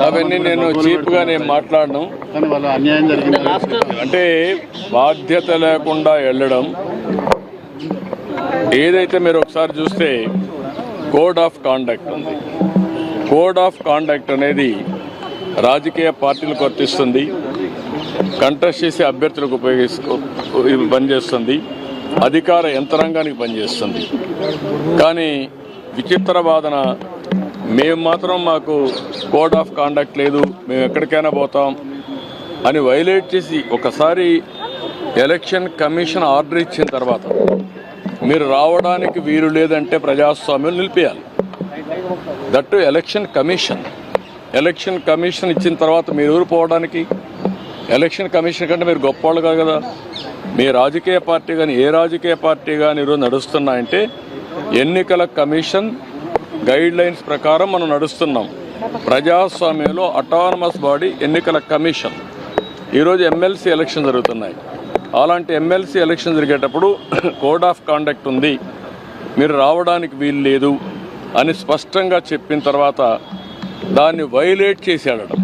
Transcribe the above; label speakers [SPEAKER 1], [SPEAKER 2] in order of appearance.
[SPEAKER 1] అవన్నీ నేను చీప్గా నేను మాట్లాడను. అంటే బాధ్యత లేకుండా వెళ్ళడం ఏదైతే మీరు ఒకసారి చూస్తే కోడ్ ఆఫ్ కాండక్ట్ ఉంది. కోడ్ ఆఫ్ కాండక్ట్ అనేది రాజకీయ పార్టీలకు వర్తిస్తుంది, కంటెస్ట్ చేసే అభ్యర్థులకు పనిచేస్తుంది, అధికార యంత్రాంగానికి పనిచేస్తుంది. కానీ విచిత్ర వాదన మేము మాత్రం మాకు కోడ్ ఆఫ్ కాండక్ట్ లేదు, మేము ఎక్కడికైనా పోతాం అని వైలేట్ చేసి ఒకసారి ఎలక్షన్ కమిషన్ ఆర్డర్ ఇచ్చిన తర్వాత మీరు రావడానికి వీలు లేదంటే ప్రజాస్వామ్యం నిలిపేయాలి. దట్టు ఎలక్షన్ కమిషన్ ఇచ్చిన తర్వాత మీరు ఊరు పోవడానికి ఎలక్షన్ కమిషన్ కంటే మీరు గొప్పవాళ్ళు కాదు కదా. మీ రాజకీయ పార్టీ కానీ ఏ రాజకీయ పార్టీ కానీ ఈరోజు నడుస్తున్నాయంటే ఎన్నికల కమిషన్ గైడ్ లైన్స్ ప్రకారం మనం నడుస్తున్నాం. ప్రజాస్వామ్యంలో అటానమస్ బాడీ ఎన్నికల కమిషన్. ఈరోజు ఎమ్మెల్సీ ఎలక్షన్ జరుగుతున్నాయి. అలాంటి ఎమ్మెల్సీ ఎలక్షన్ జరిగేటప్పుడు కోడ్ ఆఫ్ కాండక్ట్ ఉంది, మీరు రావడానికి వీలు లేదు అని స్పష్టంగా చెప్పిన తర్వాత దాన్ని వైలేట్ చేసి వెళ్ళడం